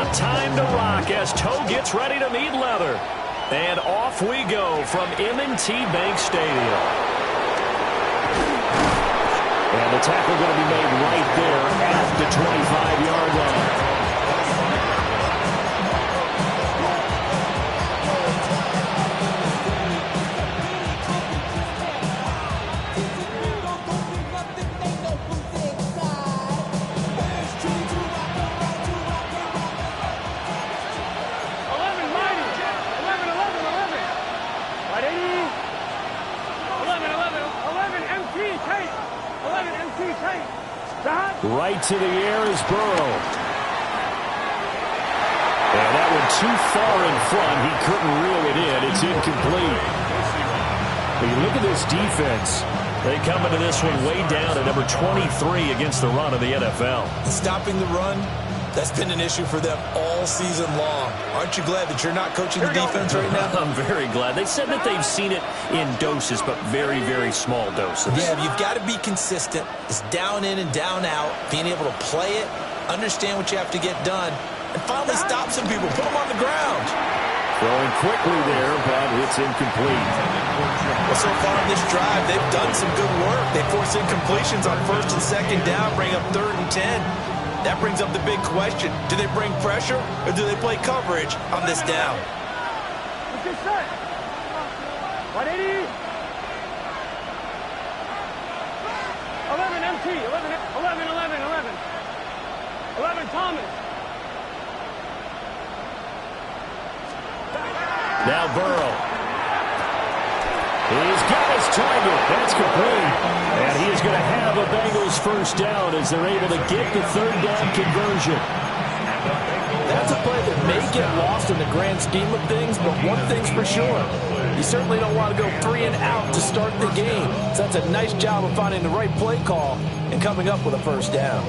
Now time to rock as toe gets ready to meet leather. And off we go from M&T Bank Stadium. And the tackle going to be made right there at the 25-yard line. Right to the air is Burrow. And that one too far in front. He couldn't reel it in. It's incomplete. When you look at this defense, they come into this one way down at number 23 against the run of the NFL. Stopping the run, that's been an issue for them all season long. Aren't you glad that you're not coaching the defense right now? I'm very glad. They said that they've seen it in doses, but very, very small doses. Yeah, you've got to be consistent. It's down in and down out, being able to play it, understand what you have to get done, and finally stop some people, put them on the ground. Throwing quickly there, but it's incomplete. Well, so far in this drive, they've done some good work. They force incompletions on first and second down, bring up 3rd and 10. That brings up the big question. Do they bring pressure or do they play coverage on this down? 180. 11 MT. 11 Thomas. Now Burrow. He's got his target. That's complete. And he is going to have a Bengals first down as they're able to get the 3rd down conversion. That's a play that may get lost in the grand scheme of things, but one thing's for sure. You certainly don't want to go 3 and out to start the game. So that's a nice job of finding the right play call and coming up with a first down.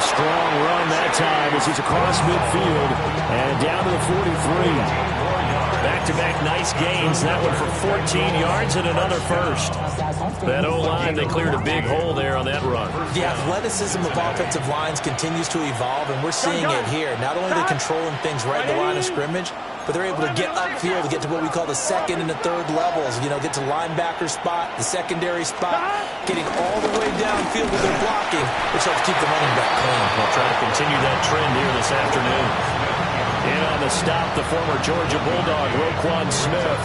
Strong run that time as he's across midfield and down to the 43. Back-to-back nice gains. That one for 14 yards and another first. That O-line, they cleared a big hole there on that run. The athleticism of offensive lines continues to evolve, and we're seeing it here. Not only are they controlling things right at the line of scrimmage, but they're able to get upfield to get to what we call the 2nd and the 3rd levels. You know, get to linebacker spot, the secondary spot, getting all the way downfield with their blocking, which helps keep the running back clean. We'll try to continue that trend here this afternoon. In on the stop, the former Georgia Bulldog, Roquan Smith.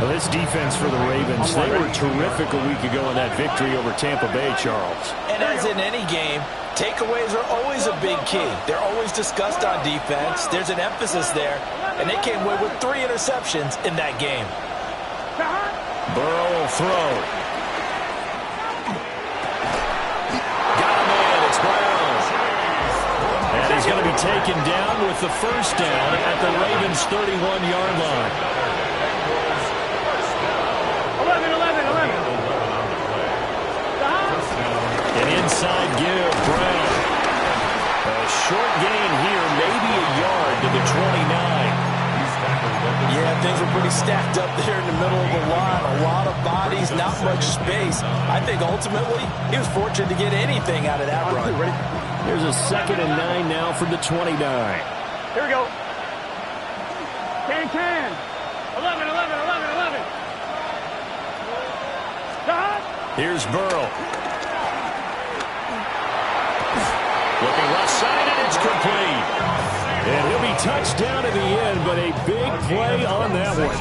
Well, this defense for the Ravens, they were terrific a week ago in that victory over Tampa Bay, Charles. And as in any game, takeaways are always a big key. They're always discussed on defense. There's an emphasis there, and they came away with 3 interceptions in that game. Burrow will throw. Got him in. It's Brown. And he's going to be taken down with the first down at the Ravens' 31-yard line. 11. An inside give, Brown. A short gain here, maybe a yard to the 29. Yeah, things were pretty stacked up there in the middle of the line. A lot of bodies, not much space. I think ultimately he was fortunate to get anything out of that run. There's a 2nd and 9 now from the 29. Here we go. Can. 11. Here's Burrow. Looking left side, and it's complete. And he'll be touched down at the end, but a big play on that one.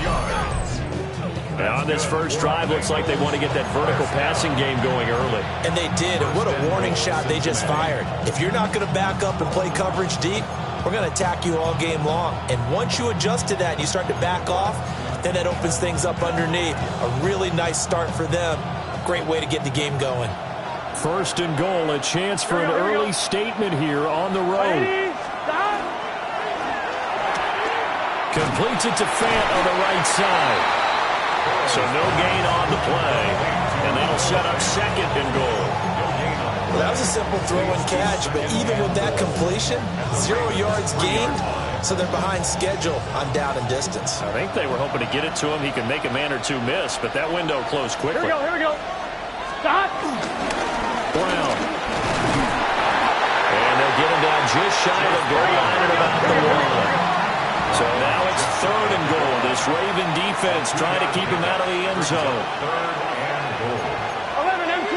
And on this first drive, looks like they want to get that vertical passing game going early. And they did, and what a warning shot they just fired. If you're not going to back up and play coverage deep, we're going to attack you all game long. And once you adjust to that and you start to back off, then that opens things up underneath. A really nice start for them. Great way to get the game going. 1st and goal, a chance for an early statement here on the road. Completes it to Fant on the right side. So no gain on the play, and that'll set up second and goal. Well, that was a simple throw and catch, but even with that completion, 0 yards gained, so they're behind schedule on down and distance. I think they were hoping to get it to him. He could make a man or two miss, but that window closed quickly. Here we go. Stop. Brown. And they'll get him down just shy of the goal line at about the 1. So now it's third and goal. This Raven defense trying to keep him out of the end zone. 11 MT.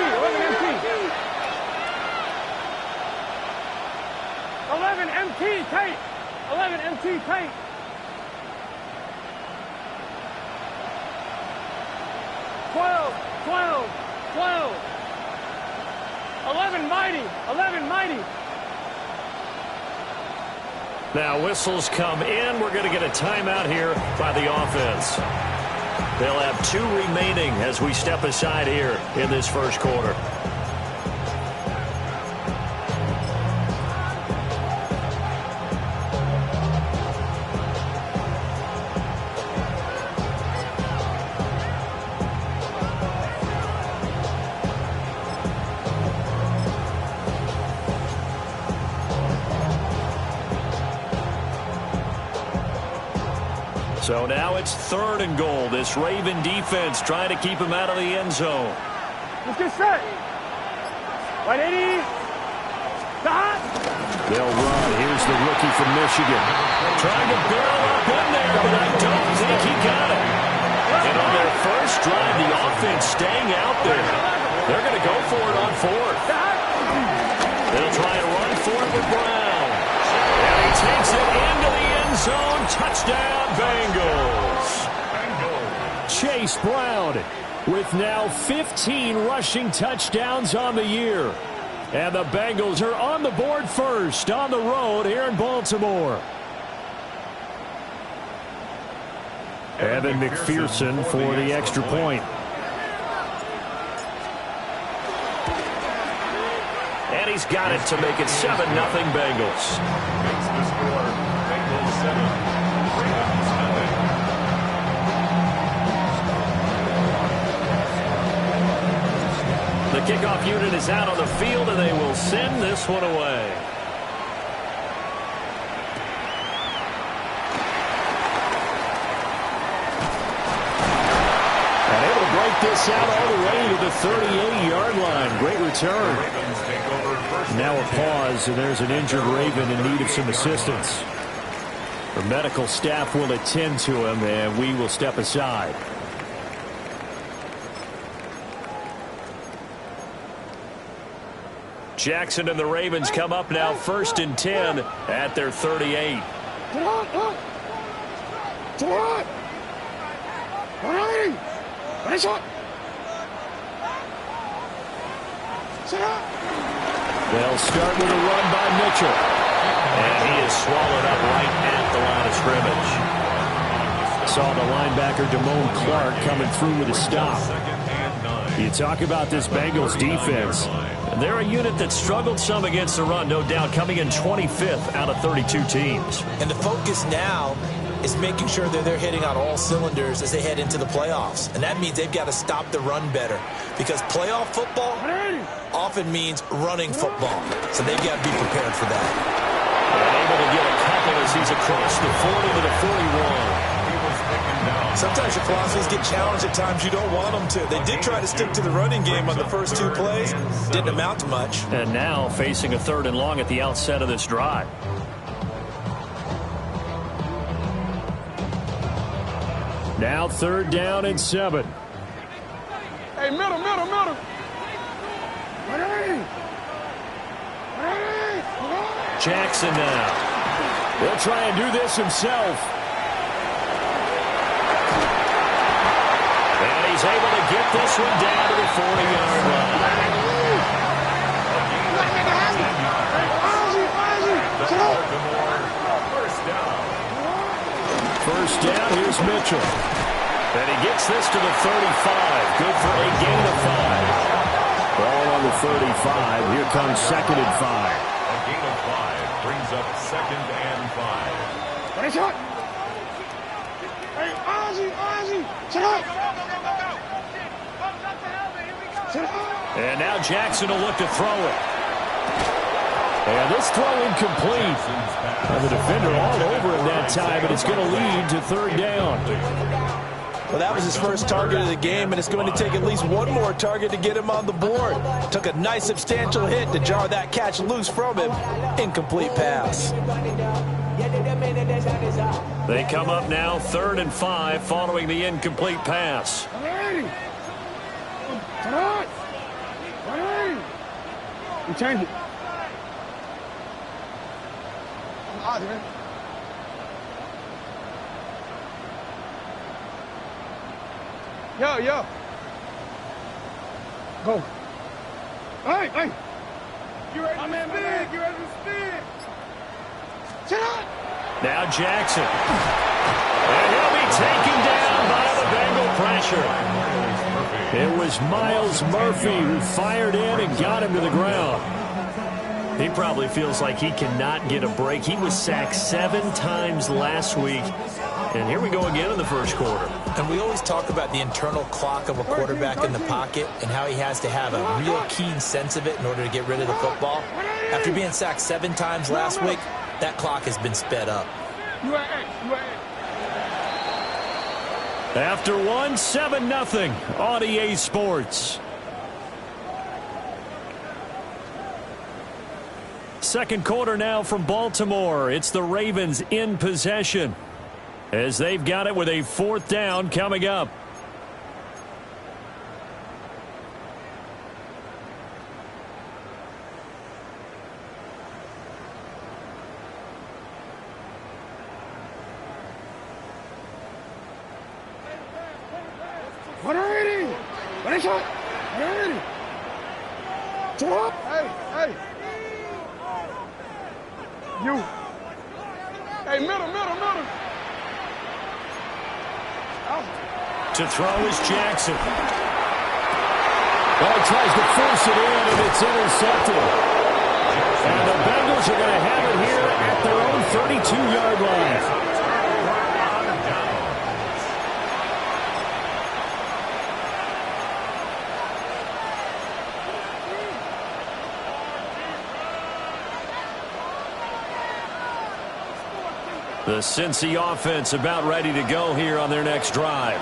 11 MT tight. 11 MT tight. 12. 11 mighty. 11 mighty. Now whistles come in. We're going to get a timeout here by the offense. They'll have 2 remaining as we step aside here in this first quarter. So now it's third and goal. This Raven defense trying to keep him out of the end zone. Let's get set. 180. Stop. They'll run. Here's the rookie from Michigan. Trying to barrel up in there, but I don't think he got it. And on their first drive, the offense staying out there. They're going to go for it on fourth. They'll try to run for it with Brown. And he takes it into the end zone. Touchdown, Bengals. Chase Brown with now 15 rushing touchdowns on the year. And the Bengals are on the board first on the road here in Baltimore. Evan McPherson for the extra point. And he's got it to make it 7-0 Bengals. Makes the score Bengals 7, Ravens nothing. The kickoff unit is out on the field, and they will send this one away. And able to break this out all the way to the 38-yard line. Great return. Ravens take over first. Now a pause, and there's an injured Raven in need of some assistance. The medical staff will attend to him, and we will step aside. Jackson and the Ravens come up now 1st and 10 at their 38. They'll start with a run by Mitchell. And he is swallowed up right at the line of scrimmage. Saw the linebacker Damone Clark coming through with a stop. You talk about this Bengals defense. They're a unit that struggled some against the run, no doubt, coming in 25th out of 32 teams. And the focus now is making sure that they're hitting on all cylinders as they head into the playoffs. And that means they've got to stop the run better, because playoff football often means running football. So they've got to be prepared for that. And able to get a couple as he's across the 40 to the 41. Sometimes your philosophies get challenged at times you don't want them to. They did try to stick to the running game on the first 2 plays. Didn't amount to much. And now facing a 3rd and long at the outset of this drive. Now 3rd down and 7. Hey, middle. Jackson now. He'll try and do this himself. And he's able to get this one down to the 40-yard line. First down, here's Mitchell. And he gets this to the 35. Good for a gain of 5. Ball on the 35. Here comes 2nd and 5. A gain of 5 brings up 2nd and 5. Hey, Ozzy. And now Jackson will look to throw it. And this throw incomplete. And the defender all over him that time, and it's going to lead to third down. Well, that was his first target of the game, and it's going to take at least one more target to get him on the board. Took a nice substantial hit to jar that catch loose from him. Incomplete pass. They come up now 3rd and 5 following the incomplete pass. You change it. Yo. Go. Hey. You ready to spin? You ready to spin? Shut up. Now Jackson. And he'll be taken down by the Bengal pressure. It was Miles Murphy who fired in and got him to the ground. He probably feels like he cannot get a break. He was sacked 7 times last week. And here we go again in the first quarter. And we always talk about the internal clock of a quarterback in the pocket and how he has to have a real keen sense of it in order to get rid of the football. After being sacked 7 times last week, that clock has been sped up. After one, 7-0 on EA Sports. Second quarter now from Baltimore. It's the Ravens in possession as they've got it with a 4th down coming up. Hey. You. Hey, middle. To throw is Jackson. Well, he tries to force it in, and it's intercepted. And the Bengals are going to have it here at their own 32-yard line. The Cincy offense about ready to go here on their next drive.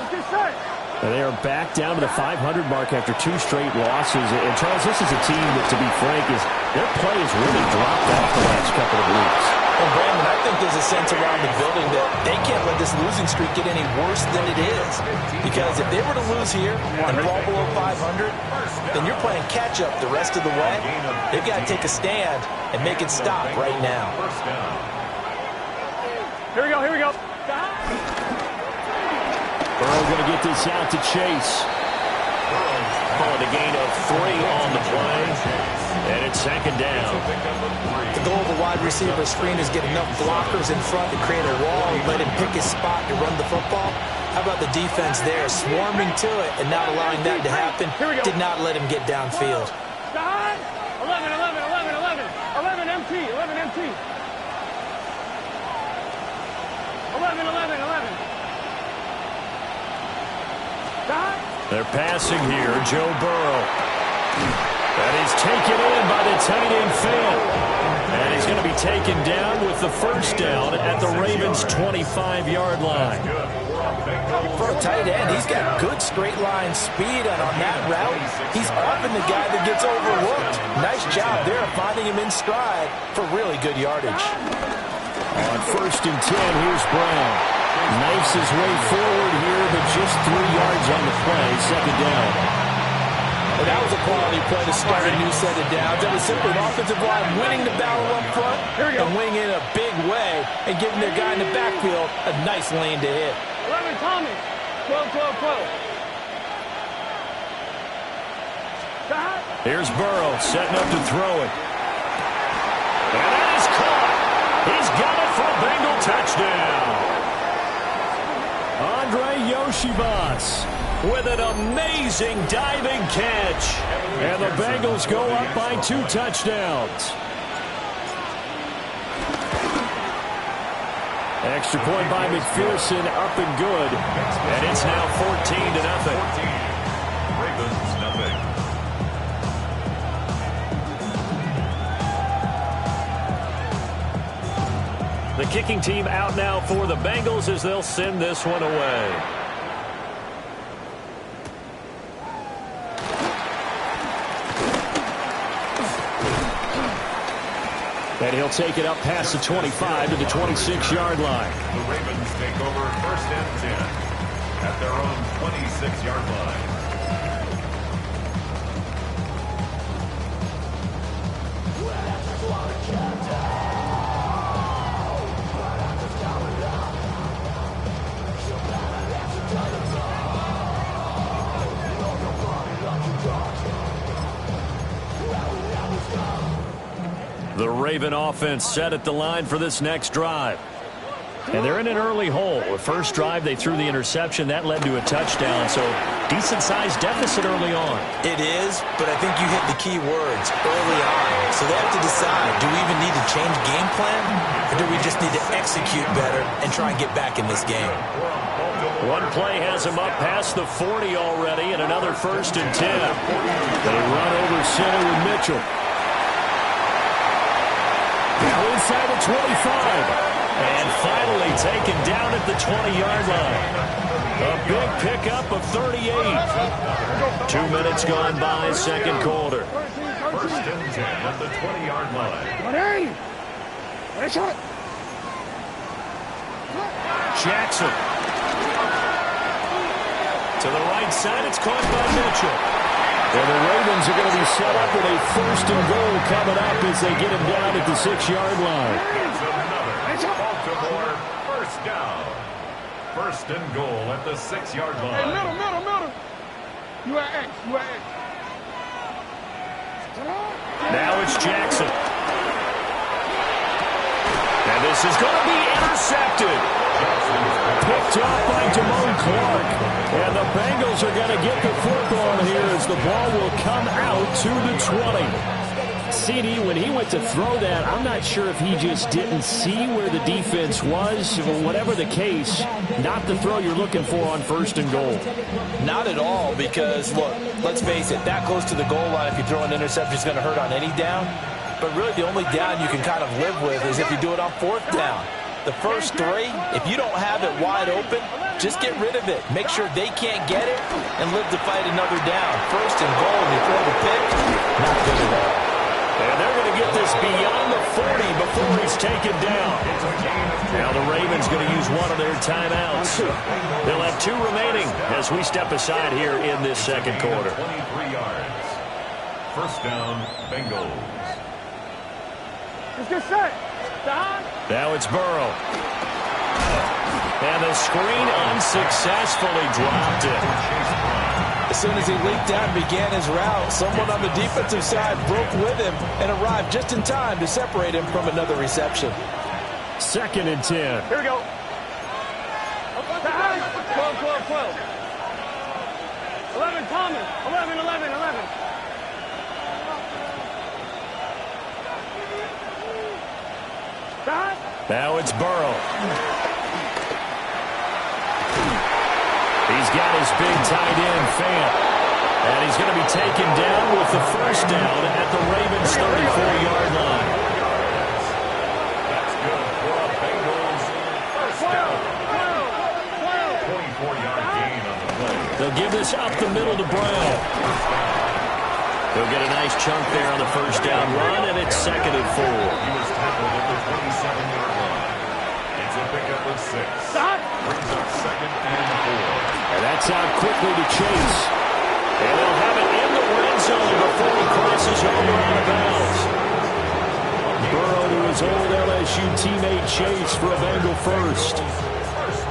They are back down to the 500 mark after 2 straight losses. And, Charles, this is a team that, to be frank, their play has really dropped off the last couple of weeks. And, Brandon, I think there's a sense around the building that they can't let this losing streak get any worse than it is. Because if they were to lose here and fall below 500, then you're playing catch-up the rest of the way. They've got to take a stand and make it stop right now. Here we go. Burrow going to get this out to Chase. On a gain of 3 on the play. And it's 2nd down. The goal of a wide receiver screen is get enough blockers in front to create a wall and let him pick his spot to run the football. How about the defense there, swarming to it and not allowing that to happen? Did not let him get downfield. 11 MT. 11. They're passing here, Joe Burrow. And he's taken in by the tight end Fant. And he's going to be taken down with the 1st down at the Ravens' 25-yard line. For a tight end, he's got good straight line speed, and on that route, he's often the guy that gets overlooked. Nice job there of finding him in stride for really good yardage. On 1st and 10, here's Brown. Knifes his way forward here, but just 3 yards on the play, 2nd down. Well, that was a quality play to start a new set of downs. That was simply an offensive line winning the battle up front and winning in a big way and giving their guy in the backfield a nice lane to hit. 11 Tommy. 12. Here's Burrow setting up to throw it. And that is caught. He's got it for a Bengal touchdown. Andre Yoshibas with an amazing diving catch. And the Bengals go up by 2 touchdowns. extra point by McPherson, up and good. And it's now 14-0. Ravens, nothing. The kicking team out now for the Bengals as they'll send this one away. And he'll take it up past the 25 to the 26-yard line. The Ravens take over 1st and 10 at their own 26-yard line. The Raven offense set at the line for this next drive. And they're in an early hole. The first drive, they threw the interception. That led to a touchdown, so decent-sized deficit early on. It is, but I think you hit the key words early on. So they have to decide, do we even need to change game plan, or do we just need to execute better and try and get back in this game? One play has him up past the 40 already, and another 1st and 10. They run over center with Mitchell. Now inside the 25. And finally taken down at the 20-yard line. A big pickup of 38. 2 minutes gone by, second quarter. 1st and 10 at the 20-yard line. Jackson. To the right side, it's caught by Mitchell. And the Ravens are going to be set up with a 1st and goal coming up as they get him down at the 6-yard line. It's another Baltimore 1st down. 1st and goal at the 6-yard line. Hey, middle. You are X. Now it's Jackson. And this is going to be intercepted. Picked off by Damone Clark. And the Bengals are going to get the football here as the ball will come out to the 20. CD, when he went to throw that, I'm not sure if he just didn't see where the defense was. Whatever the case, not the throw you're looking for on 1st and goal. Not at all, because, look, let's face it, that close to the goal line, if you throw an interception, it's going to hurt on any down. But really, the only down you can kind of live with is if you do it on 4th down. The first 3, if you don't have it wide open, just get rid of it. Make sure they can't get it and live to fight another down. 1st and goal, and you throw the pick, not good at all. And they're going to get this beyond the 40 before he's taken down. Now the Ravens going to use one of their timeouts. They'll have 2 remaining as we step aside here in this second quarter. 23 yards. 1st down, Bengals. Let's get set. Now it's Burrow. And the screen unsuccessfully dropped it. As soon as he leaped out and began his route, someone on the defensive side broke with him and arrived just in time to separate him from another reception. 2nd and 10. Here we go. 12. 11, Thomas. 11. Now it's Burrow. He's got his big tight end, Fant. And he's going to be taken down with the 1st down at the Ravens' 34-yard line. That's good for a Bengals 1st down. 24-yard gain on the play. They'll give this up the middle to Brown. They'll get a nice chunk there on the 1st down run, and it's 2nd and 4. He was tackled at the 27-yard line. It's a pickup of 6. Brings up 2nd and 4. And that's out quickly to Chase. And they'll have it in the red zone before he crosses over out of bounds. Burrow to his old LSU teammate Chase for a Bengal 1st.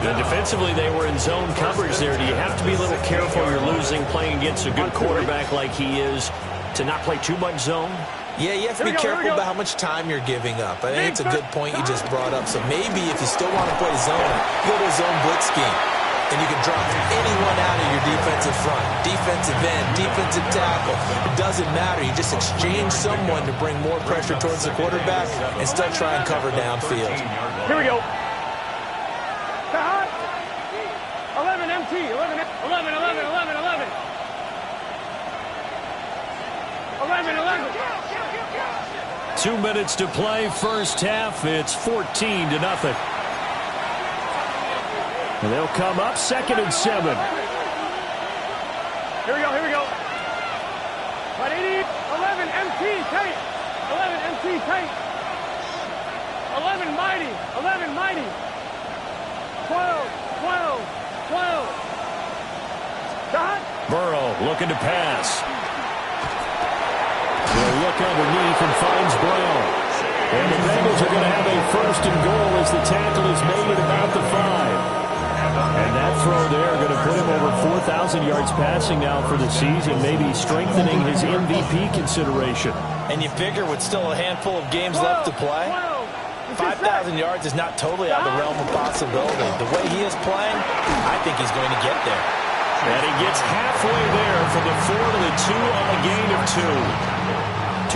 And defensively, they were in zone coverage there. Do you have to be a little careful you're losing playing against a good quarterback like he is to not play too much zone? Yeah, you have to be careful about how much time you're giving up. I think it's a good point you just brought up. So maybe if you still want to play zone, go to a zone blitz scheme. And you can drop anyone out of your defensive front, defensive end, defensive tackle. It doesn't matter. You just exchange someone to bring more pressure towards the quarterback and still try and cover downfield. Here we go. MT. 11, 11, 11, 11, 11. 11, 11. 2 minutes to play, first half. It's 14-0. And they'll come up 2nd and 7. Here we go, here we go. But 11 MT, tight. 11 MT, tight. 11 mighty, 11 mighty. 12, 12, 12. Dot. Burrow looking to pass. He'll look underneath and finds Brown. And the Bengals are going to have a 1st and goal as the tackle is made at about the 5. And that throw there going to put him over 4,000 yards passing now for the season, maybe strengthening his MVP consideration. And you figure with still a handful of games left to play, 5,000 yards is not totally out of the realm of possibility. The way he is playing, I think he's going to get there. And he gets halfway there from the 4 to the 2 on a gain of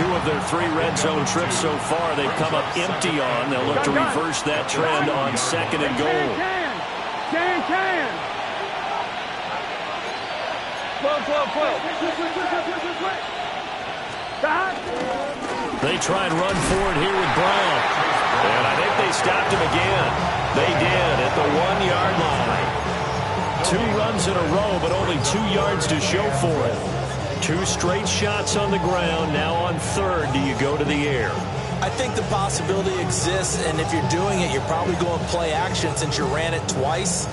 2. 2 of their 3 red zone trips so far they've come up empty on. They'll look to reverse that trend on 2nd and goal. Can. 12, 12, 12. They try and run forward here with Brown. And I think they stopped him again. They did at the 1-yard line. 2 runs in a row, but only 2 yards to show for it. 2 straight shots on the ground. Now on 3rd, do you go to the air? I think the possibility exists, and if you're doing it, you're probably going play action since you ran it twice.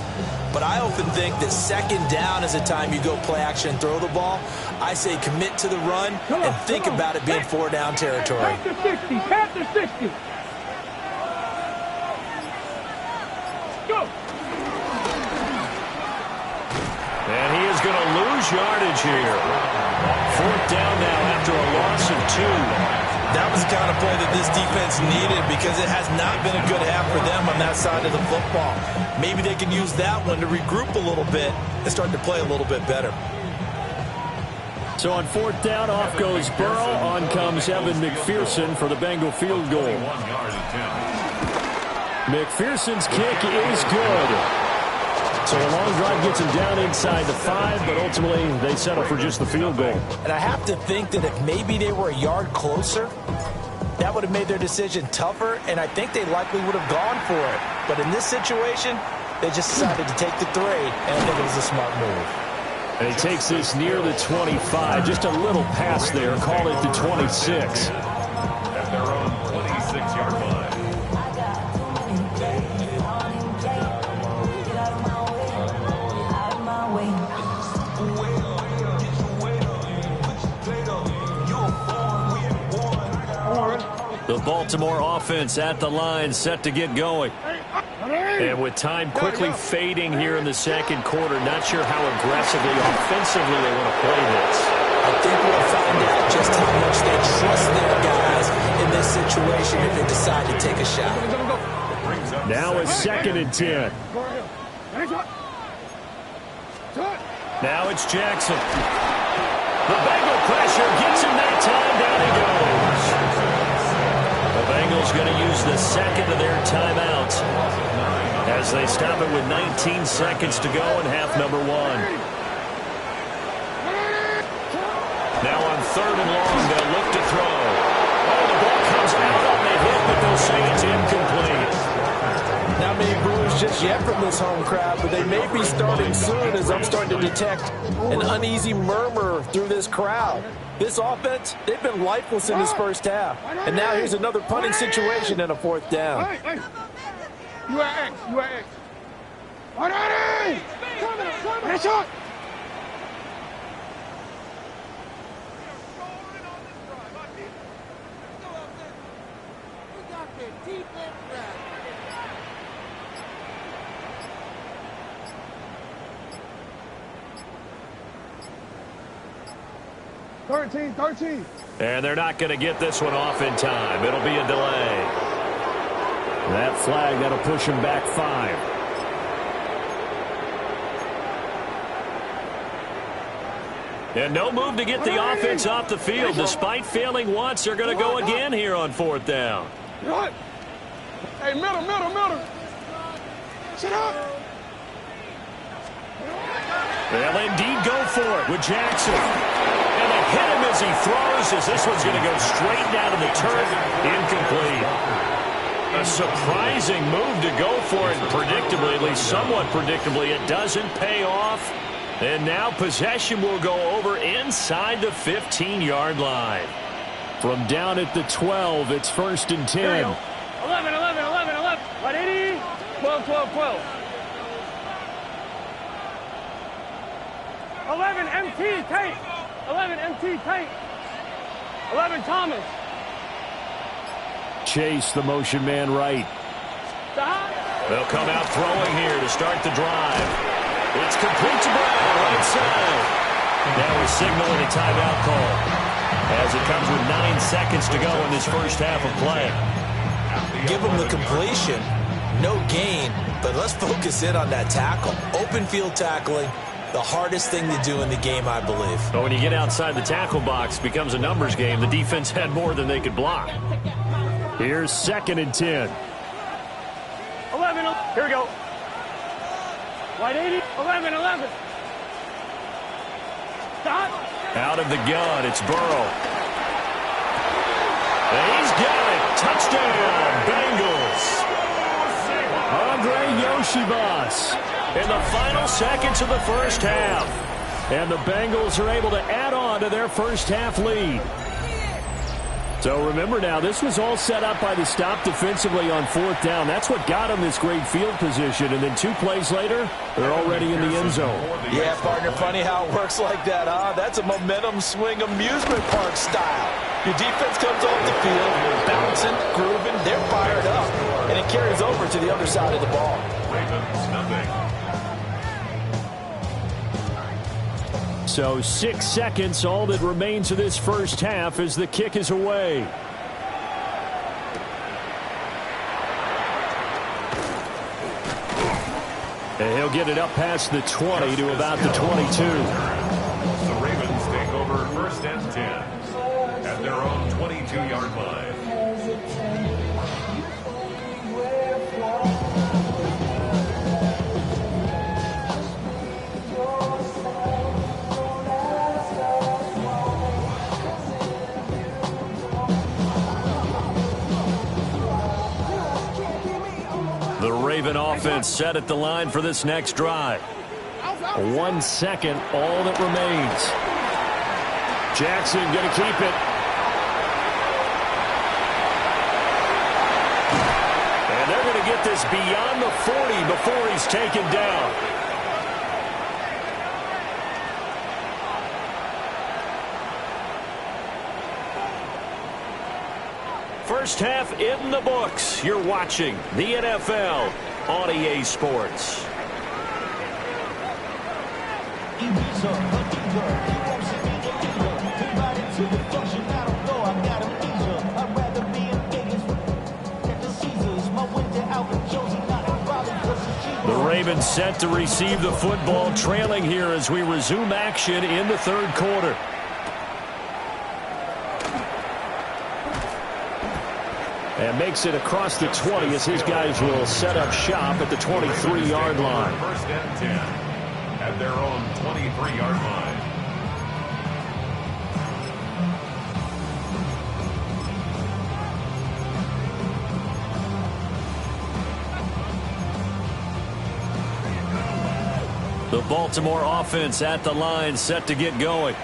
But I often think that 2nd down is the time you go play action and throw the ball. I say commit to the run and think about it being 4-down territory. Pat to 60. Go. And he is going to lose yardage here. 4th down now after a loss of 2. That was the kind of play that this defense needed because it has not been a good half for them on that side of the football. Maybe they can use that one to regroup a little bit and start to play a little bit better. So on 4th down, off goes Burrow. On comes Evan McPherson for the Bengal field goal. McPherson's kick is good. So a long drive gets him down inside the 5, but ultimately they settle for just the field goal. And I have to think that if maybe they were a yard closer, that would have made their decision tougher, and I think they likely would have gone for it. But in this situation, they just decided to take the 3, and I think it was a smart move. And he takes this near the 25. Just a little pass there. Call it the 26. At their own 26-yard line. The Baltimore offense at the line, set to get going. And with time quickly fading here in the 2nd quarter, not sure how aggressively, offensively they want to play this. I think we'll find out just how much they trust their guys in this situation if they decide to take a shot. Now it's 2nd and 10. Now it's Jackson. The Bengal pressure gets him that time. Down he goes. The Bengals going to use the 2nd of their timeouts as they stop it with 19 seconds to go in half number 1. Now on 3rd and long, they'll look to throw. Oh, the ball comes out on the hit, but they'll say it's incomplete. Not many boos just yet from this home crowd, but they may be starting soon as I'm starting to detect an uneasy murmur through this crowd. This offense, they've been lifeless in this first half. And now here's another punting situation and a 4th down. Hey. You are X. You are X. Headshot. Thirteen. And they're not going to get this one off in time. It'll be a delay. That flag, that'll push him back 5. And no move to get the offense off the field. Despite failing once, they're going to go again here on 4th down. What? Hey, middle. Sit up. They'll indeed go for it with Jackson. And they hit him as he throws, as this one's going to go straight down to the turf. Incomplete. A surprising move to go for it, predictably, at least somewhat predictably. It doesn't pay off. And now possession will go over inside the 15-yard line. From down at the 12, it's 1st and 10. 11, 180, 12, 12, 12. 11, MT, Tate. 11, MT, Tate. 11, Thomas. Chase, the motion man right. Stop. They'll come out throwing here to start the drive. It's complete to Brown, right side. Now we're signaling a timeout call as it comes with 9 seconds to go in this first half of play. Give them the completion. No gain, but let's focus in on that tackle. Open field tackling, the hardest thing to do in the game, I believe. But when you get outside the tackle box, it becomes a numbers game. The defense had more than they could block. Here's 2nd and 10. 11, here we go. 180, 11, 11. Stop. Out of the gun, it's Burrow. And he's got it. Touchdown, Bengals. Andre Yoshibas in the final seconds of the first half. And the Bengals are able to add on to their first half lead. So remember now, this was all set up by the stop defensively on 4th down. That's what got them this great field position. And then 2 plays later, they're already in the end zone. Yeah, partner, funny how it works like that, huh? That's a momentum swing amusement park style. Your defense comes off the field, bouncing, grooving, they're fired up. And it carries over to the other side of the ball. Ravens, nothing. So 6 seconds, all that remains of this first half as the kick is away. And he'll get it up past the 20 to about the 22. The Ravens take over 1st and 10 at their own 22-yard line. The Raven offense set at the line for this next drive. 1 second, all that remains. Jackson going to keep it. And they're going to get this beyond the 40 before he's taken down. First half in the books. You're watching the NFL on EA Sports. The Ravens set to receive the football, trailing here as we resume action in the 3rd quarter. And makes it across the 20 as his guys will set up shop at the 23-yard line. 1st and 10 at their own 23-yard line. The Baltimore offense at the line, set to get going.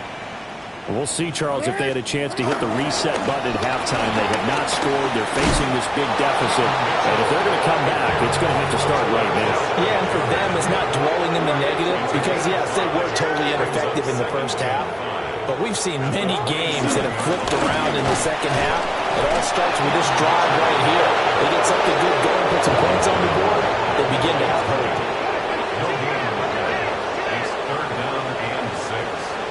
We'll see, Charles, if they had a chance to hit the reset button at halftime. They have not scored. They're facing this big deficit. And if they're going to come back, it's going to have to start right now. Yeah, and for them, it's not dwelling in the negative because, yes, they were totally ineffective in the first half. But we've seen many games that have flipped around in the second half. It all starts with this drive right here. They get something good going, put some points on the board, they begin to have hope. No gain. It's 3rd down and 6.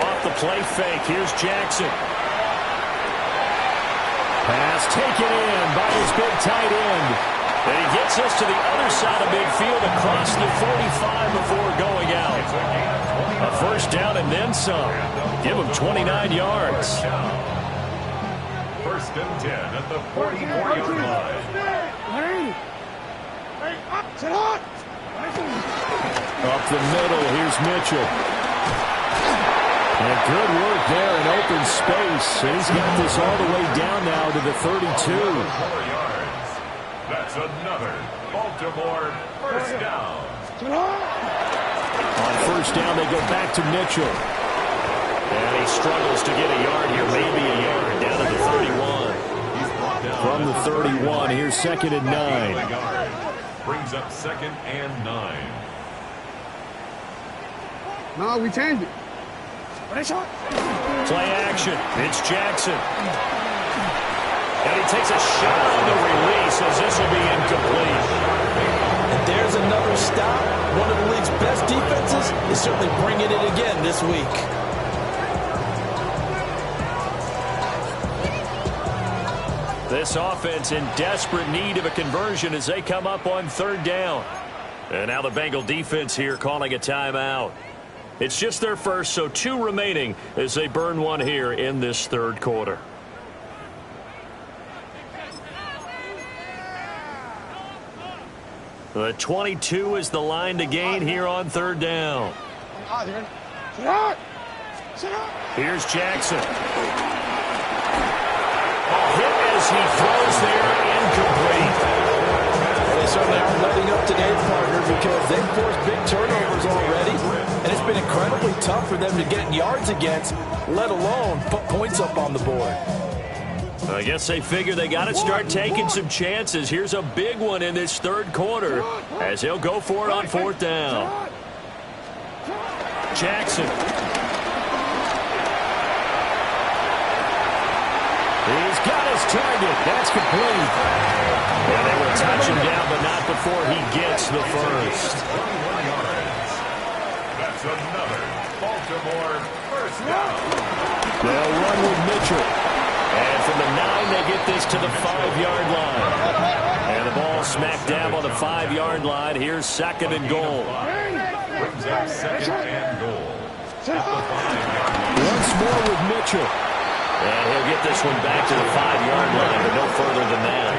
Off the play fake, here's Jackson. Pass taken in by his big tight end. And he gets us to the other side of midfield across the 45 before going out. A 1st down and then some. Give him 29 yards. First and 10 at the 44-yard line. Up the middle, here's Mitchell. And good work there in open space. And he's got this all the way down now to the 32. 4 yards. That's another Baltimore first down. On first down, they go back to Mitchell. And he struggles to get a yard here, maybe a yard, down to the 31. From the 31, here's second and 9. Brings up second and 9. No, we changed it. Play action. It's Jackson. And he takes a shot on the release as this will be incomplete. And there's another stop. One of the league's best defenses is certainly bringing it again this week. This offense in desperate need of a conversion as they come up on third down. And now the Bengal defense here calling a timeout. It's just their first, so 2 remaining as they burn one here in this third quarter. The 22 is the line to gain here on third down. Here's Jackson. Hit as he throws there, incomplete. They certainly aren't letting up today, partner, because they've forced big turnovers already, and it's been incredibly tough for them to get yards against, let alone put points up on the board. I guess they figure they got to start taking some chances. Here's a big one in this third quarter as he'll go for it on fourth down. Jackson. He's got his target. That's complete. And they will touch him down, but not before he gets the first. That's another Baltimore first down. They'll run with Mitchell. And from the 9, they get this to the 5-yard line. And the ball smacked down on the 5-yard line. Here's second and goal. Brings up second and goal. At the 5-yard line. Once more with Mitchell. And he'll get this one back to the 5-yard line, but no further than that.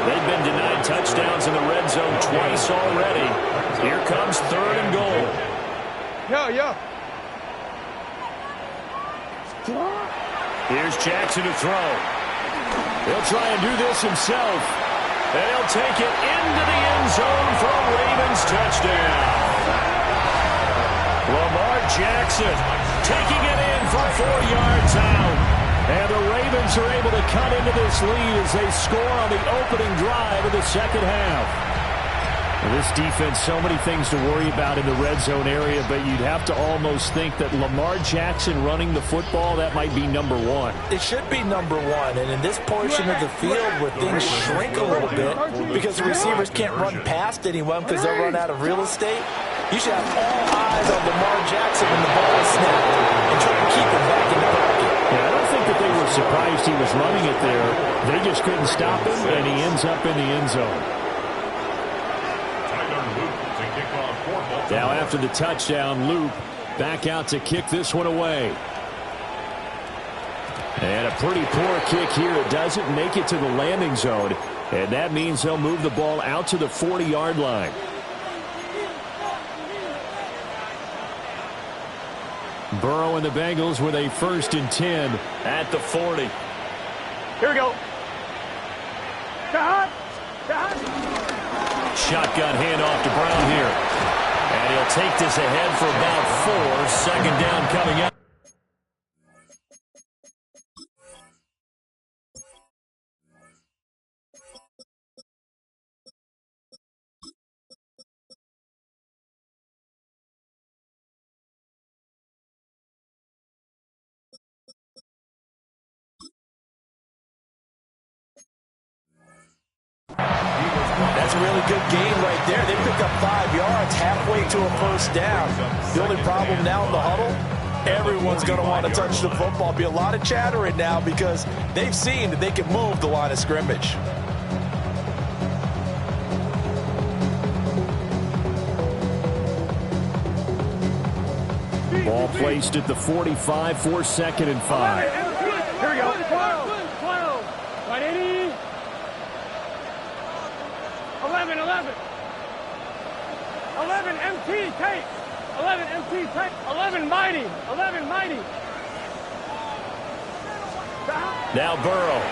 They've been denied touchdowns in the red zone twice already. Here comes third and goal. Yo. Here's Jackson to throw. He'll try and do this himself. And he'll take it into the end zone for a Ravens touchdown. Lamar Jackson taking it in for 4 yards out. And the Ravens are able to cut into this lead as they score on the opening drive of the second half. Well, this defense, so many things to worry about in the red zone area, but you'd have to almost think that Lamar Jackson running the football, that might be number 1. It should be number 1, and in this portion of the field where things shrink a little bit because the receivers can't run past anyone because they'll run out of real estate, you should have all eyes on Lamar Jackson when the ball is snapped and try to keep him back in the pocket. Yeah, I don't think that they were surprised he was running it there. They just couldn't stop him, and he ends up in the end zone. Now after the touchdown, Loop back out to kick this one away. And a pretty poor kick here. It doesn't make it to the landing zone, and that means they'll move the ball out to the 40-yard line. Burrow and the Bengals with a 1st and 10 at the 40. Here we go. Shotgun handoff to Brown here. And he'll take this ahead for about 4. Second down coming up. That's a really good gain right there. They pick up 5 yards halfway to a first down. The only problem now in the huddle, everyone's going to want to touch the football. Be a lot of chattering now because they've seen that they can move the line of scrimmage. Ball placed at the 45 for 2nd and 5. Here we go. Right, 80. 11, 11. 11, MT, tape. 11, MT, tape. 11, mighty. 11, mighty. Now Burrow.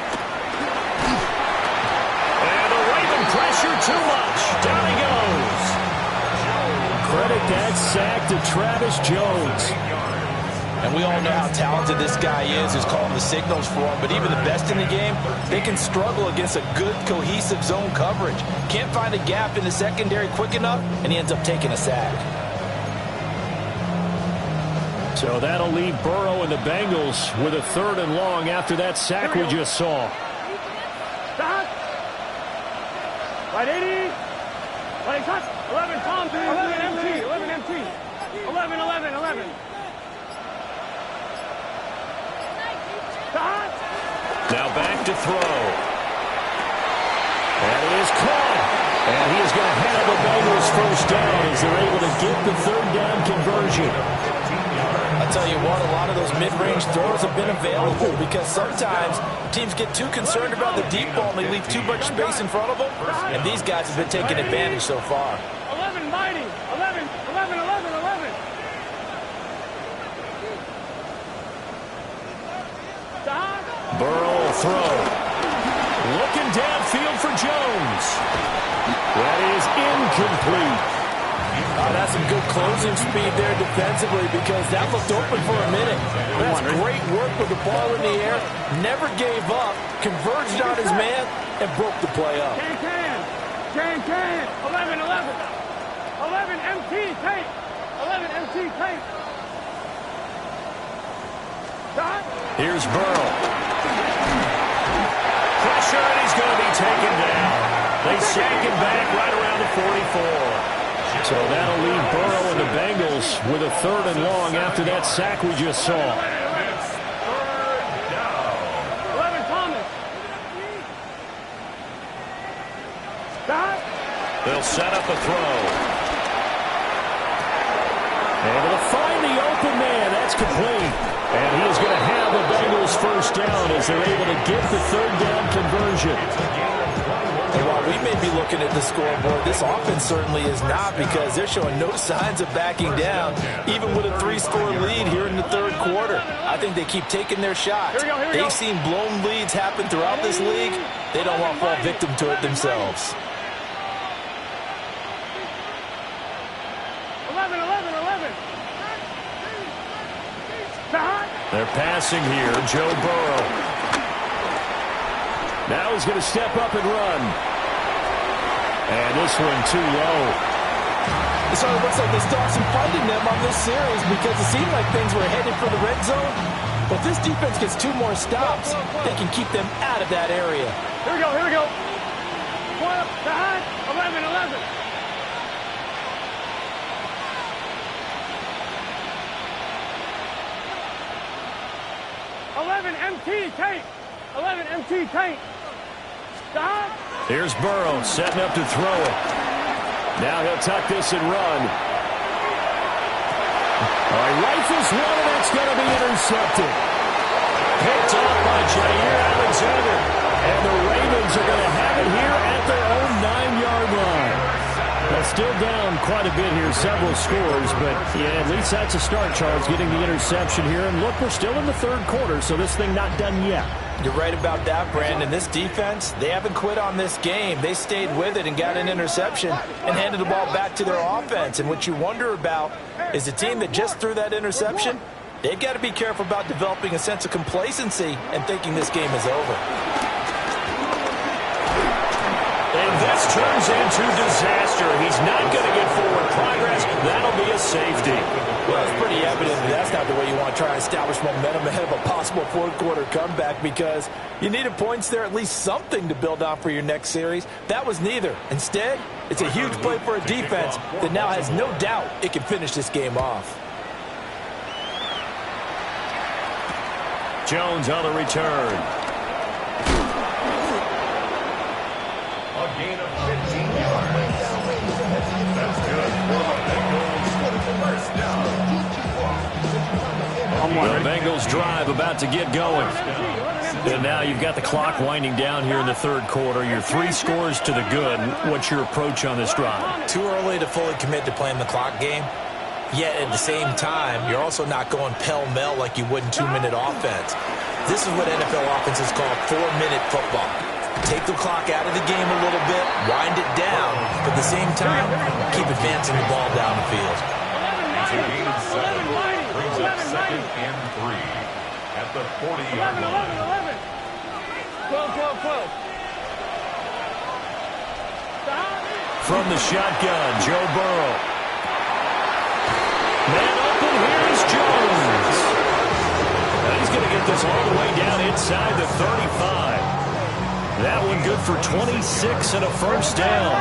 And the Raven pressure too much. Down he goes. Credit that sack to Travis Jones. And we all know how talented this guy is, who's calling the signals for him. But even the best in the game, they can struggle against a good, cohesive zone coverage. Can't find a gap in the secondary quick enough, and he ends up taking a sack. So that'll leave Burrow and the Bengals with a 3rd and long after that sack we just saw. Stop. Right, 80. Right, touch. 11, Tom. 11, MT. 11, MT. 11, 11, 11. Stop. Now back to throw. And it is caught. And he is going to have the Bengals first down as they're able to get the 3rd down conversion. I'll tell you what, a lot of those mid-range throws have been available because sometimes teams get too concerned about the deep ball and they leave too much space in front of them. And these guys have been taking advantage so far. 11, mighty. 11, 11, 11, 11. Stop. Burrow will throw. Looking downfield for Jones. That is incomplete. That's some good closing speed there defensively because that looked open for a minute. That's great work with the ball in the air. Never gave up. Converged on his man and broke the play up. Can. 11, 11. 11, MT, tape. 11, MT, tape. Stop. Here's Burrow. Pressure, and he's going to be taken down. They sack him back right around the 44. So that'll leave Burrow and the Bengals with a 3rd and long after that sack we just saw. 11, Thomas. Stop. They'll set up a throw. Able to find the open man. That's complete. And he is going to have the Bengals first down as they're able to get the 3rd down conversion. And while we may be looking at the scoreboard, this offense certainly is not because they're showing no signs of backing down, even with a 3-score lead here in the 3rd quarter. I think they keep taking their shots. They've seen blown leads happen throughout this league. They don't want to fall victim to it themselves. 11, 11, 11. They're passing here. Joe Burrow. Now he's going to step up and run. And this one too low. So it looks like they still have some fight in them on this series because it seemed like things were headed for the red zone. But if this defense gets 2 more stops, they can keep them out of that area. Here we go. 11, 11. 11 MT tape. 11 MT tape. Stop. Here's Burrow setting up to throw it. Now he'll tuck this and run. All right, rifles one, and it's going to be intercepted. Picked up by Jair Alexander. And the Ravens are going to have it here at their own 9-yard line. They're still down quite a bit here, several scores, but yeah, at least that's a start, Charles, getting the interception here. And look, we're still in the 3rd quarter, so this thing not done yet. You're right about that, Brandon. This defense, they haven't quit on this game. They stayed with it and got an interception and handed the ball back to their offense. And what you wonder about is the team that just threw that interception, they've got to be careful about developing a sense of complacency and thinking this game is over. And this turns into disaster. He's not going to get forward progress. That'll be a safety. Well, it's pretty evident that that's not the way you want to try and establish momentum ahead of a possible 4th quarter comeback because you needed points there, at least something to build on for your next series. That was neither. Instead, it's a huge play for a defense that now has no doubt it can finish this game off. Jones on the return. A gain of 15 yards. That's good for the Bengals. First down. The Bengals drive about to get going. And now you've got the clock winding down here in the third quarter. You're 3 scores to the good. What's your approach on this drive? Too early to fully commit to playing the clock game. Yet at the same time, you're also not going pell-mell like you would in 2-minute offense. This is what NFL offenses call 4-minute football. Take the clock out of the game a little bit, wind it down, but at the same time, keep advancing the ball down the field. It's a gain of 7. Brings up 2nd and 3 at the 40-yard line. 12. From the shotgun, Joe Burrow. Man open, here's Jones. And he's going to get this all the way down inside the 35. That one good for 26 and a first down.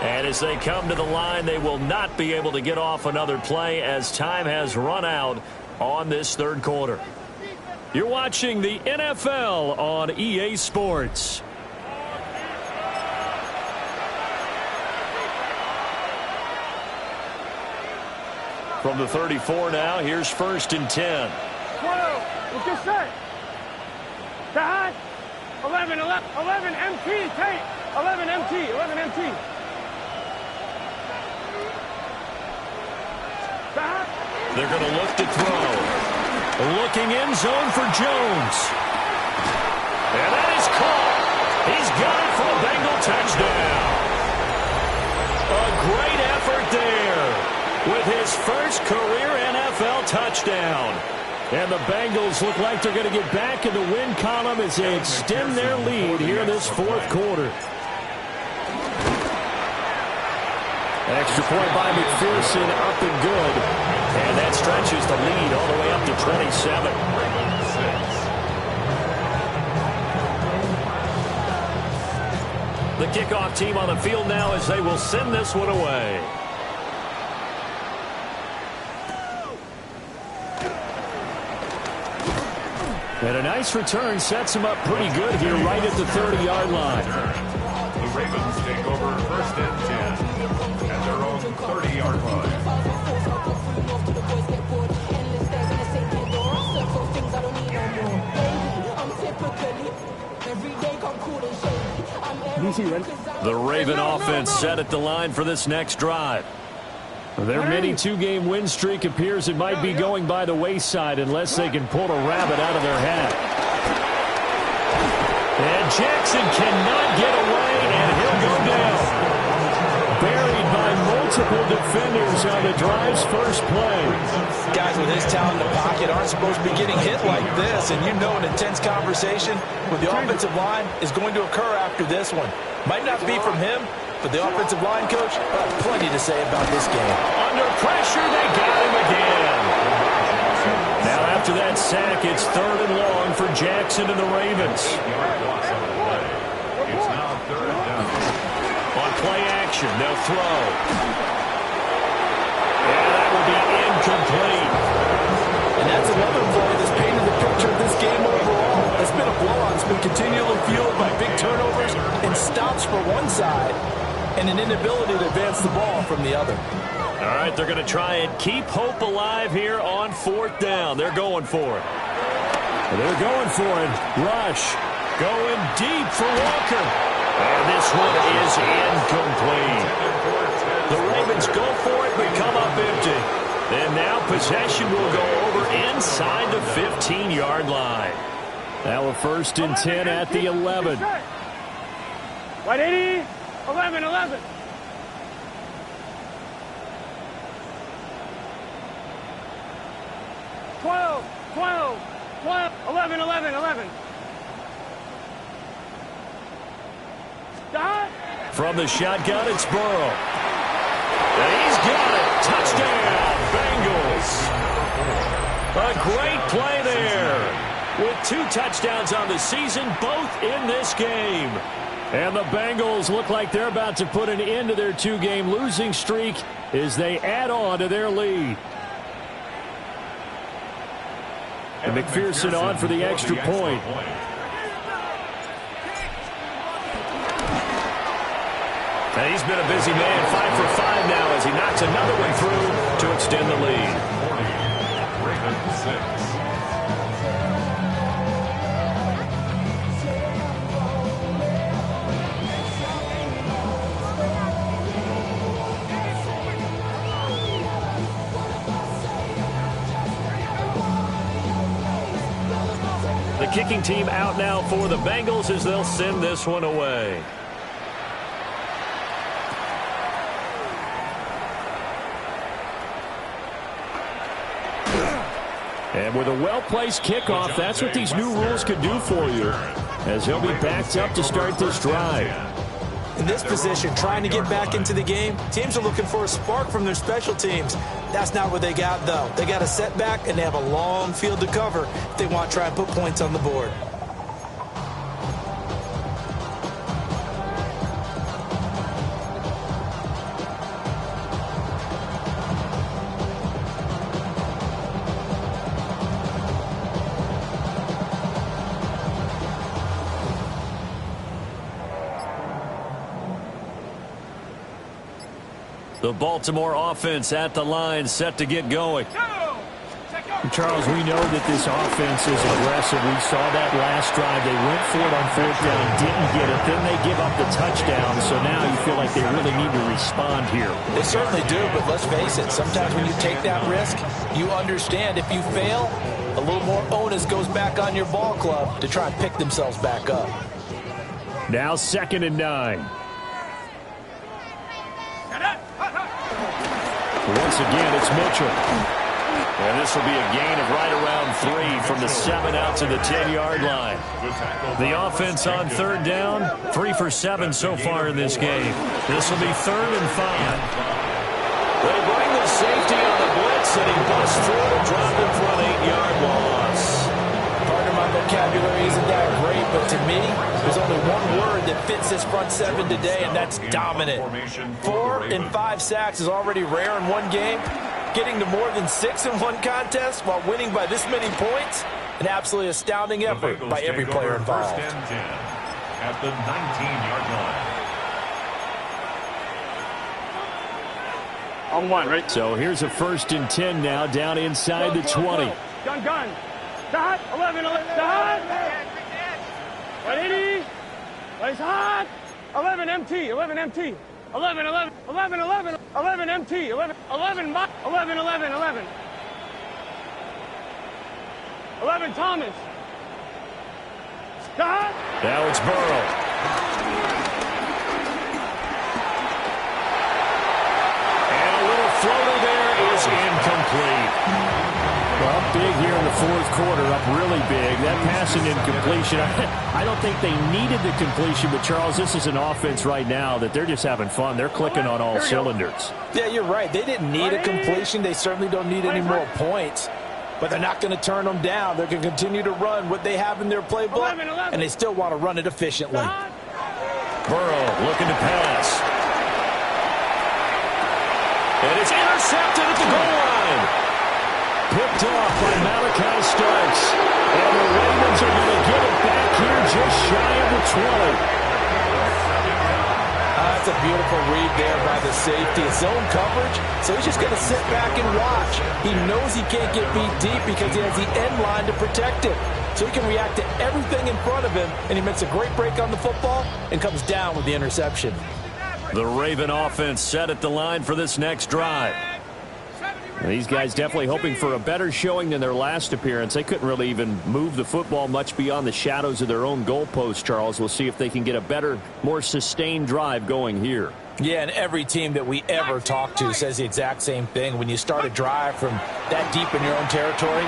And as they come to the line, they will not be able to get off another play as time has run out on this third quarter. You're watching the NFL on EA Sports. From the 34 now, here's 1st and 10. 12. It's just set. Dad. 11 MT. Take. 11 MT. Dad. They're going to look to throw. Looking end zone for Jones. And that is caught. He's got it for a Bengal touchdown. A great effort there with his first career NFL touchdown. And the Bengals look like they're going to get back in the win column as they extend their lead here in this fourth quarter. An extra point by McPherson, up and good. And that stretches the lead all the way up to 27. The kickoff team on the field now as they will send this one away. And a nice return sets him up pretty good here right at the 30-yard line. The Ravens take over 1st and 10 at their own 30-yard line. The Raven offense set at the line for this next drive. Their mini 2-game win streak appears it might be going by the wayside unless they can pull a rabbit out of their hat. And Jackson cannot get away, and he'll go down. Buried by multiple defenders on the drive's first play. Guys with his talent in the pocket aren't supposed to be getting hit like this, and you know an intense conversation with the offensive line is going to occur after this one. Might not be from him, but the offensive line coach will have plenty to say about this game. Under pressure, they got him again. Now after that sack, it's 3rd and long for Jackson and the Ravens. It's now 3rd and down. On play action, they'll throw. And that will be incomplete. And that's another play that's painted the picture of this game overall. It's been a blowout. It's been continually fueled by big turnovers and stops for one side and an inability to advance the ball from the other. All right, they're going to try and keep hope alive here on 4th down. They're going for it. They're going for it. Rush. Going deep for Walker. And this one is incomplete. The Ravens go for it, but come up empty. And now possession will go over inside the 15-yard line. Now a 1st and 10 at the 11. Right, 80. 11. 12. 11. Stop. From the shotgun, it's Burrow. And he's got it. Touchdown, Bengals. A great play there. With 2 touchdowns on the season, both in this game. And the Bengals look like they're about to put an end to their 2-game losing streak as they add on to their lead. And McPherson on for the extra point. And he's been a busy man, 5 for 5 now as he knocks another one through extend the lead. 40, Ravens 6. The kicking team out now for the Bengals as they'll send this one away. And with a well-placed kickoff, that's what these new rules could do for you, as he'll be backed up to start this drive. In this position, trying to get back into the game, teams are looking for a spark from their special teams. That's not what they got, though. They got a setback, and they have a long field to cover if they want to try and put points on the board. The Baltimore offense at the line, set to get going. Charles, we know that this offense is aggressive. We saw that last drive. They went for it on 4th down, didn't get it. Then they give up the touchdown. So now you feel like they really need to respond here. They certainly do, but let's face it. Sometimes when you take that risk, you understand if you fail, a little more onus goes back on your ball club to try and pick themselves back up. Now 2nd and 9. Once again, it's Mitchell. And this will be a gain of right around 3 from the 7 out to the 10-yard line. The offense on 3rd down, 3 for 7 so far in this game. This will be 3rd and 5. They bring the safety on the blitz, and he busts through and dropped him for an 8-yard loss. Part of my vocabulary isn't that great, but to me, there's only one word that fits this front 7 today, and that's dominant. 4 and 5 sacks is already rare in one game. Getting to more than 6 in one contest while winning by this many points, an absolutely astounding effort by every player involved. 1st and 10 at the 19-yard line. On 1, right? So here's a 1st and 10 now, down inside the 20. Gun. Start. 11. Start. 180. Place hot. 11 MT. 11 MT. 11 MT. 11 Thomas. Start. Now it's Burrow. And a little floater there is incomplete. Well, big here in the 4th quarter, up really big. That passing incompletion, I don't think they needed the completion, but Charles, this is an offense right now that they're just having fun. They're clicking on all cylinders. Yeah, you're right. They didn't need a completion. They certainly don't need any more points. But they're not going to turn them down. They're going to continue to run what they have in their playbook, and they still want to run it efficiently. Burrow looking to pass. And it's intercepted at the goal line. Picked off by Malachi Starks. And the Ravens are going to get it back here just shy of the 20. That's a beautiful read there by the safety. It's zone coverage, so he's just going to sit back and watch. He knows he can't get beat deep because he has the end line to protect him. So he can react to everything in front of him, and he makes a great break on the football and comes down with the interception. The Raven offense set at the line for this next drive. These guys definitely hoping for a better showing than their last appearance. They couldn't really even move the football much beyond the shadows of their own goalpost, Charles. We'll see if they can get a better, more sustained drive going here. Yeah, and every team that we ever talk to says the exact same thing. When you start a drive from that deep in your own territory,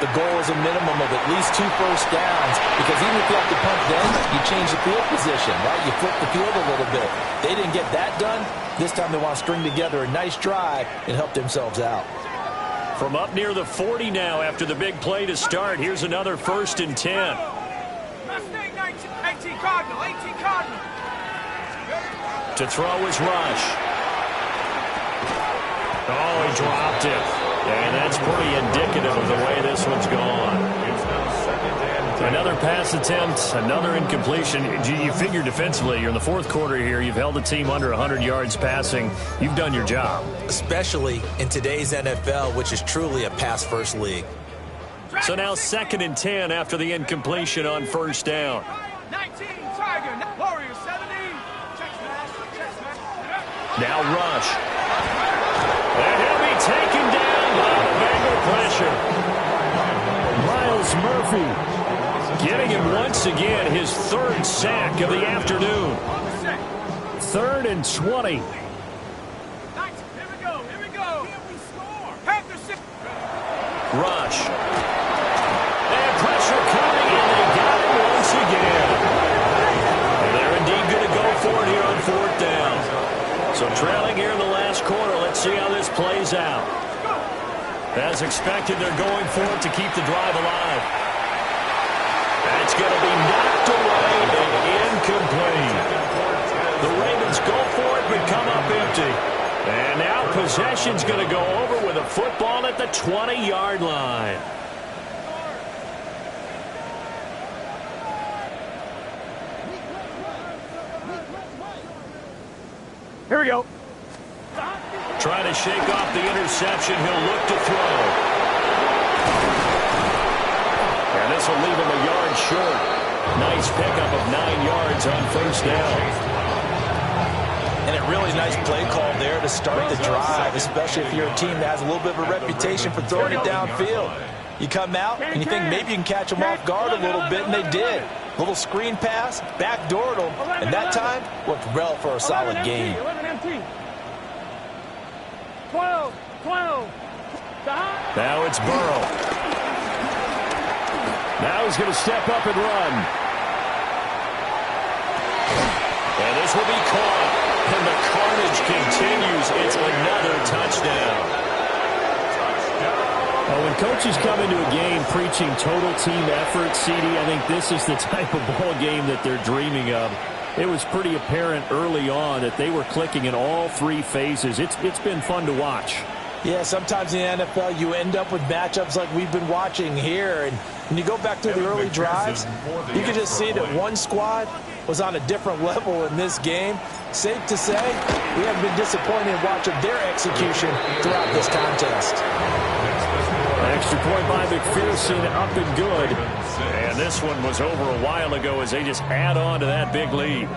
the goal is a minimum of at least 2 first downs, because even if you have to punt then, you change the field position, right? You flip the field a little bit. They didn't get that done. This time they want to string together a nice drive and help themselves out. From up near the 40 now after the big play to start, here's another 1st and 10. Mustang 18 Cardinal. To throw is Rush. Oh, he dropped it. And that's pretty indicative of the way this one's gone. It's now 2nd and Another pass attempt, another incompletion. You figure defensively, you're in the fourth quarter here. You've held the team under 100 yards passing. You've done your job. Especially in today's NFL, which is truly a pass-first league. So now 2nd and 10 after the incompletion on first down. 19, Tiger, Warriors 17. Now Rush. And he'll be taken down by the Bengal pressure. Miles Murphy getting him once again his 3rd sack of the afternoon. 3rd and 20. Here we go. Here we go. Rush. And pressure coming, and they got it once again. And they're indeed going to go for it here on 4th down. So trailing here in the last quarter. Let's see how this plays out. As expected, they're going for it to keep the drive alive. That's going to be knocked away and incomplete. The Ravens go for it but come up empty. And now possession's going to go over with a football at the 20-yard line. Here we go. Trying to shake off the interception. He'll look to throw. And this will leave him a yard short. Nice pickup of 9 yards on first down. And a really nice play call there to start the drive, especially if you're a team that has a little bit of a reputation for throwing it downfield. You come out and you think maybe you can catch them off guard a little bit, and they did. Little screen pass, backdoored them, and that time worked well for a solid gain. 12. Now it's Burrow. Now he's going to step up and run. And this will be caught. And the carnage continues. It's another touchdown. Well, when coaches come into a game preaching total team effort, CD, I think this is the type of ball game that they're dreaming of. It was pretty apparent early on that they were clicking in all 3 phases. It's been fun to watch. Yeah, sometimes in the NFL you end up with matchups like we've been watching here. And when you go back to the early drives, you can just see that one squad was on a different level in this game. Safe to say, we haven't been disappointed in watching their execution throughout this contest. Extra point by McPherson, up and good. And this one was over a while ago as they just add on to that big lead.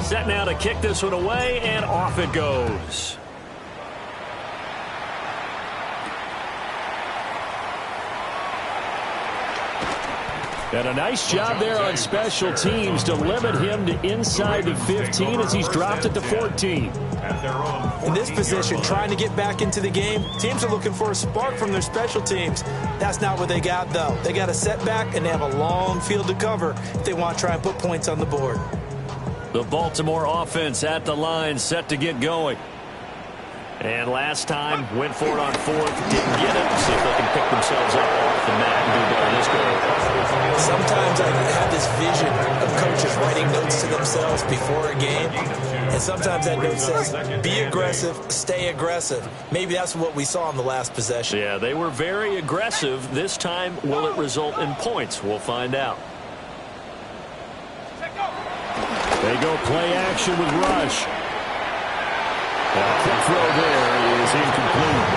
Set now to kick this one away, and off it goes. And a nice job there on special teams to limit him to inside the 15 as he's dropped it to 14. In this position, trying to get back into the game, teams are looking for a spark from their special teams. That's not what they got, though. They got a setback, and they have a long field to cover if they want to try and put points on the board. The Baltimore offense at the line, set to get going. And last time, went for it on 4th, didn't get it. See if they can pick themselves up off the mat and do better this go. Sometimes I have this vision of coaches writing notes to themselves before a game. And sometimes that note says, be aggressive, stay aggressive. Maybe that's what we saw in the last possession. Yeah, they were very aggressive. This time, will it result in points? We'll find out. They go play action with Rush. The throw there is incomplete.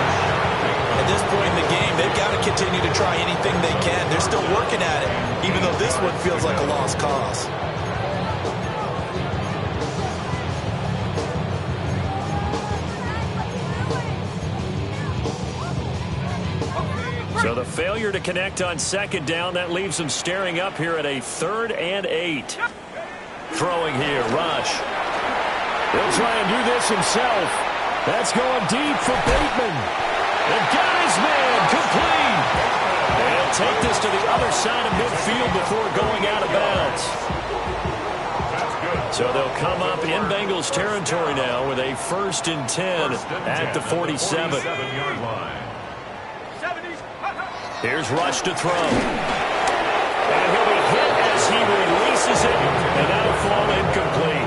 At this point in the game, they've got to continue to try anything they can. They're still working at it, even though this one feels like a lost cause. So the failure to connect on 2nd down, that leaves them staring up here at a 3rd and 8. Throwing here, Rush. He'll try and do this himself. That's going deep for Bateman. And got his man complete. And take this to the other side of midfield before going out of bounds. So they'll come up in Bengals territory now with a 1st and 10 at the 47. Here's Rush to throw. And he'll be hit as he releases misses it, and that'll fall incomplete.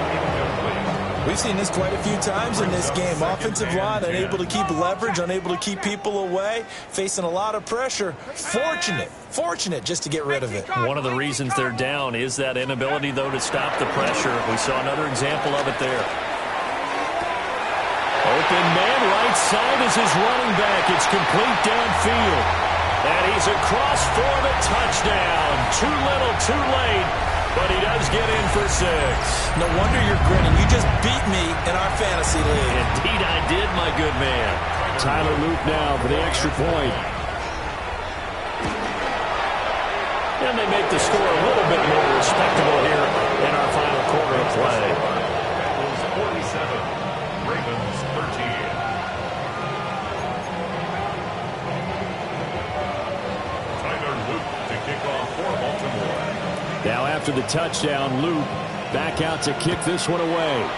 We've seen this quite a few times in this game. Offensive line unable to keep leverage, unable to keep people away, facing a lot of pressure. Fortunate just to get rid of it. One of the reasons they're down is that inability, though, to stop the pressure. We saw another example of it there. Open man, right side is his running back. It's complete downfield. And he's across for the touchdown. Too little, too late. But he does get in for 6. No wonder you're grinning. You just beat me in our fantasy league. Indeed I did, my good man. Tyler Luke now for the extra point. And they make the score a little bit more respectable here in our final quarter of play. Bengals 47, Ravens 13. Tyler Luke to kick off for Baltimore. Now after the touchdown, Luke back out to kick this one away.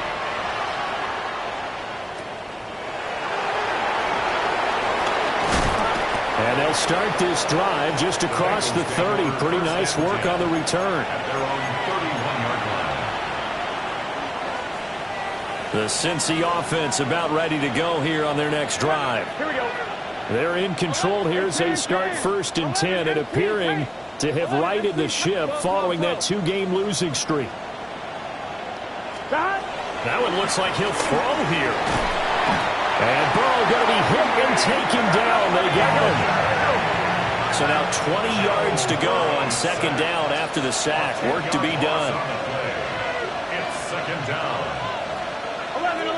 And they'll start this drive just across the 30. Pretty nice work on the return. At their own 31-yard line. The Cincy offense about ready to go here on their next drive. Here we go. They're in control here as they start 1st and 10 and appearing to have righted the ship following that 2-game losing streak. That one looks like he'll throw here. And Burrow going to be hit and taken down. They got him. So now 20 yards to go on 2nd down after the sack. Work to be done. It's 2nd down. 11.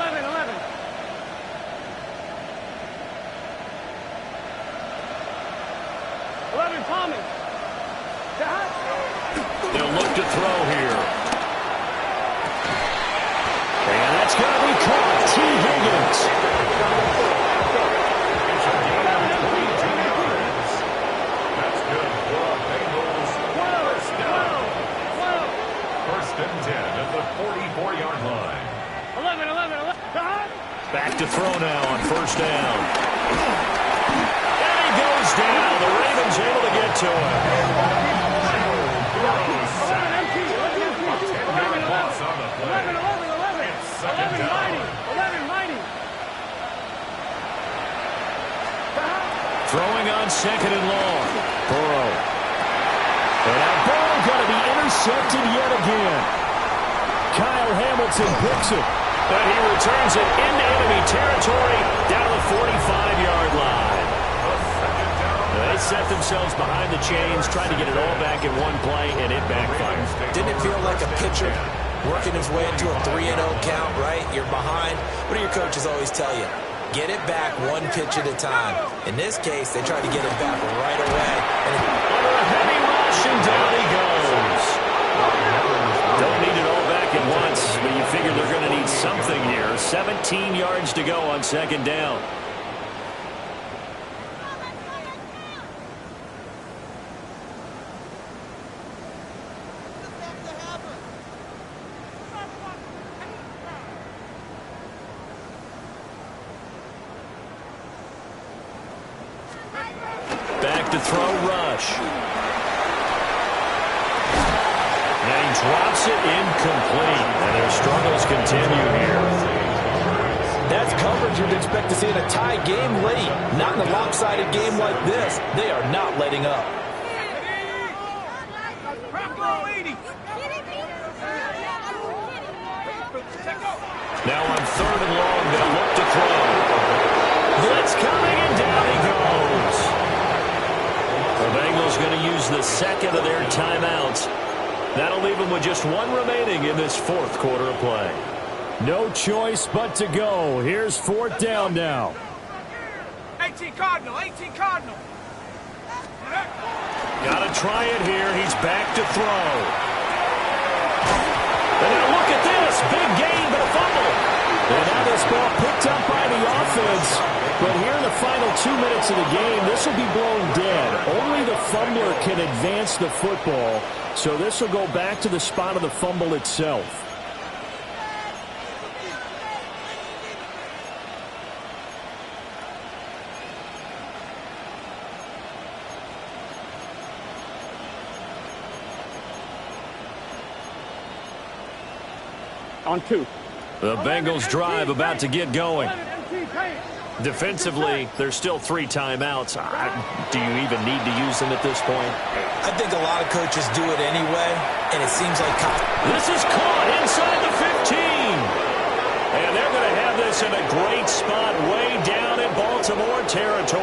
11, Thomas. They'll look to throw here. And that's going to be caught. T. Higgins. It's a gain of 22 yards. That's good for Bengals. 1st down. 1st and 10 at the 44-yard line. 11. Back to throw now on 1st down. And he goes down. The Ravens able to get to him. Throwing on 2nd and long. Burrow. And now Burrow going to be intercepted yet again. Kyle Hamilton picks it. But he returns it into enemy territory down to the 45-yard line. They set themselves behind the chains, trying to get it all back in one play, and it backfired. Didn't it feel like a pitcher working his way into a 3-0 count, right? You're behind. What do your coaches always tell you? Get it back one pitch at a time. In this case, they tried to get it back right away. Under a heavy rush, and down he goes. Don't need it all back at once, but you figure they're going to need something here. 17 yards to go on 2nd down. Back to throw, Rush. And he drops it incomplete. And their struggles continue here. That's coverage you'd expect to see in a tie game late. Not in a lopsided game like this. They are not letting up. Now on 3rd and long, they'll look to throw. Blitz coming, and down he goes. The Bengals going to use the 2nd of their timeouts. That'll leave them with just 1 remaining in this 4th quarter of play. No choice but to go. Here's 4th down now. 18 Cardinal. Got to try it here. He's back to throw. And now look at this. Big gain, but a fumble. And now this ball picked up by the offense. But here in the final 2 minutes of the game, this will be blown dead. Only the fumbler can advance the football. So this will go back to the spot of the fumble itself. On 2. The Bengals drive about to get going. Defensively, there's still 3 timeouts. Do you even need to use them at this point? I think a lot of coaches do it anyway, and it seems like... This is caught inside the 15. And they're going to have this in a great spot way down in Baltimore territory.